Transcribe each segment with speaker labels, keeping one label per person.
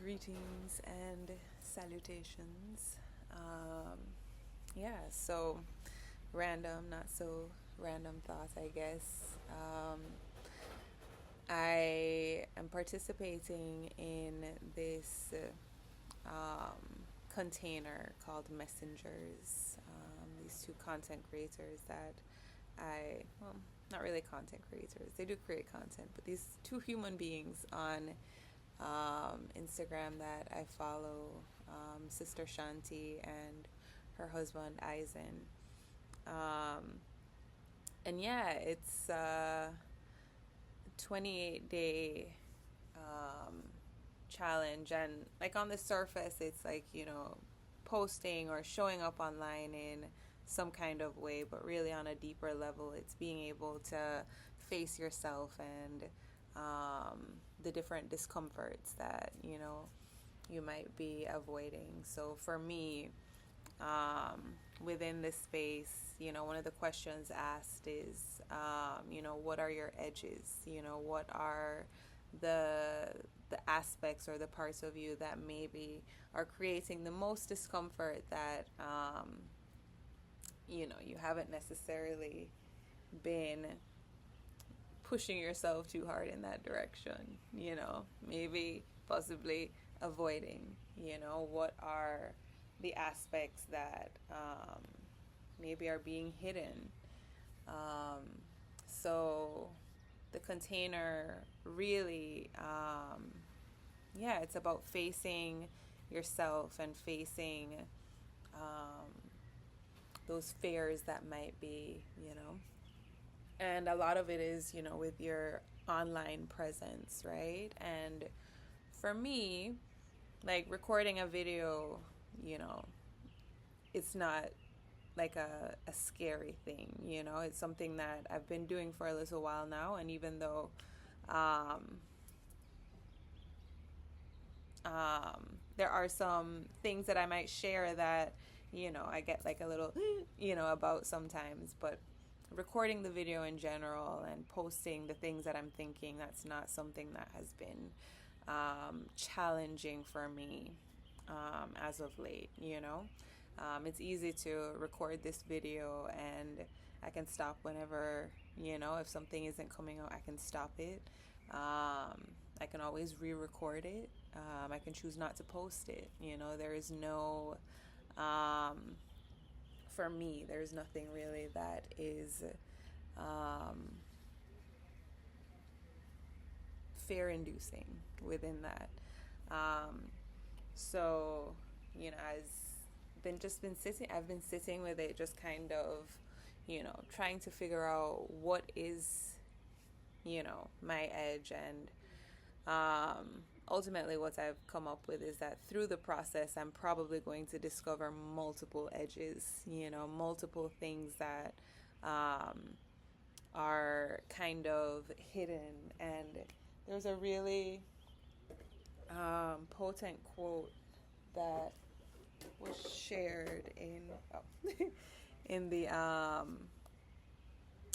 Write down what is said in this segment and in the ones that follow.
Speaker 1: Greetings and salutations. So random, not so random thoughts, I guess. I am participating in this container called Messengers. These two content creators that well, not really content creators, they do create content, but these two human beings on Instagram that I follow, Sister Shanti and her husband Eisen. Um, and yeah, it's a 28-day challenge. And like on the surface, it's like, posting or showing up online in some kind of way, but really on a deeper level, it's being able to face yourself and the different discomforts that you might be avoiding. So for me, within this space, one of the questions asked is, what are your edges? What are the aspects or the parts of you that maybe are creating the most discomfort that you haven't necessarily been pushing yourself too hard in that direction, maybe possibly avoiding, what are the aspects that maybe are being hidden. So the container really, it's about facing yourself and facing um, those fears that might be, and a lot of it is, with your online presence, right? And for me, like recording a video, it's not like a scary thing, it's something that I've been doing for a little while now. And even though there are some things that I might share that, I get like a little, about sometimes, but recording the video in general and posting the things that I'm thinking, that's not something that has been challenging for me as of late, It's easy to record this video and I can stop whenever, if something isn't coming out, I can stop it. I can always re-record it. I can choose not to post it. There is no, for me, there's nothing really that is fear inducing within that. Um, so, I've been sitting with it, just kind of, trying to figure out what is, my edge. And ultimately what I've come up with is that through the process, I'm probably going to discover multiple edges, multiple things that are kind of hidden. And there's a really potent quote that was shared in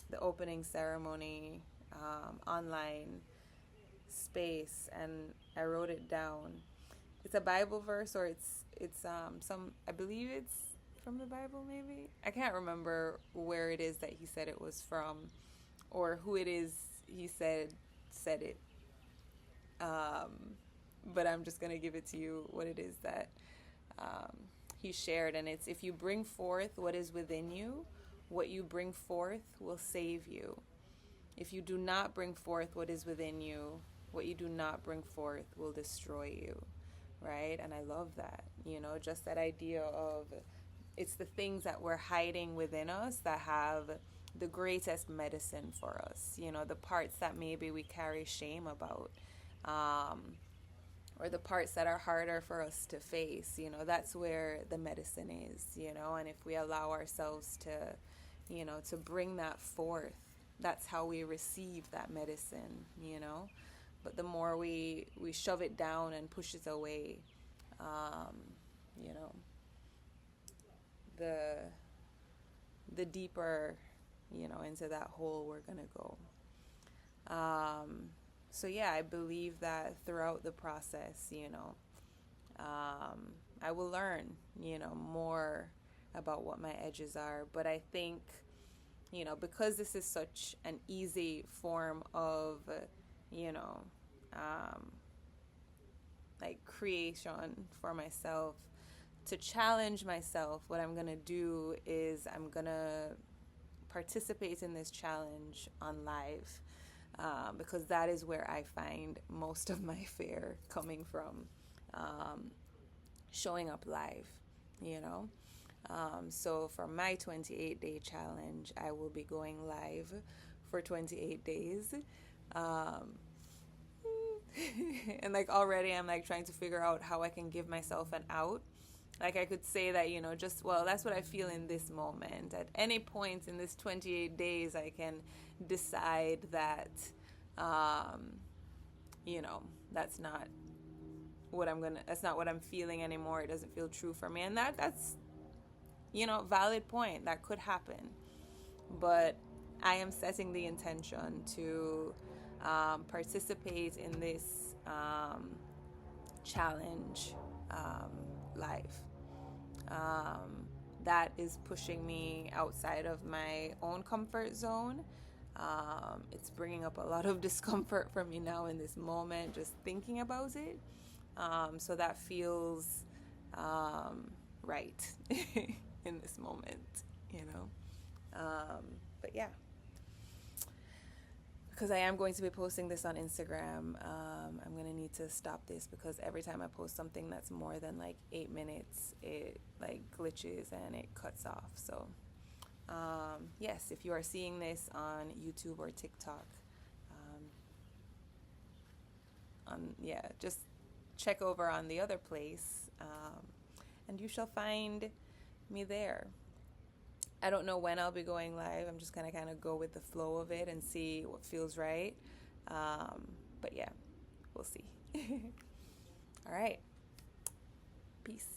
Speaker 1: the opening ceremony online space, and I wrote it down. It's a Bible verse, or it's some, I believe it's from the Bible, maybe. I can't remember where it is that he said it was from, or who it is he said it. But I'm just gonna give it to you what it is that he shared, and it's, if you bring forth what is within you, what you bring forth will save you. If you do not bring forth what is within you, what you do not bring forth will destroy you, right? And I love that, just that idea of, it's the things that we're hiding within us that have the greatest medicine for us, the parts that maybe we carry shame about, or the parts that are harder for us to face, that's where the medicine is, and if we allow ourselves to bring that forth, that's how we receive that medicine, But the more we shove it down and push it away, you know, the deeper, into that hole we're gonna go. So yeah, I believe that throughout the process, I will learn, more about what my edges are. But I think, because this is such an easy form of, you know, um, like creation for myself, to challenge myself, what I'm going to do is I'm going to participate in this challenge on live, because that is where I find most of my fear coming from, showing up live, you know. So for my 28-day challenge, I will be going live for 28 days. Um, and like already I'm like trying to figure out how I can give myself an out. Like I could say that, just, well, that's what I feel in this moment. At any point in this 28 days, I can decide that, um, that's not that's not what I'm feeling anymore. It doesn't feel true for me. And that's, valid point. That could happen. But I am setting the intention to participate in this challenge live. Um, that is pushing me outside of my own comfort zone. It's bringing up a lot of discomfort for me now in this moment, just thinking about it. So that feels right in this moment. But yeah, because I am going to be posting this on Instagram, I'm going to need to stop this because every time I post something that's more than like 8 minutes, it like glitches and it cuts off. So yes, if you are seeing this on YouTube or TikTok, just check over on the other place, and you shall find me there. I don't know when I'll be going live. I'm just gonna kind of go with the flow of it and see what feels right. But yeah, we'll see. All right. Peace.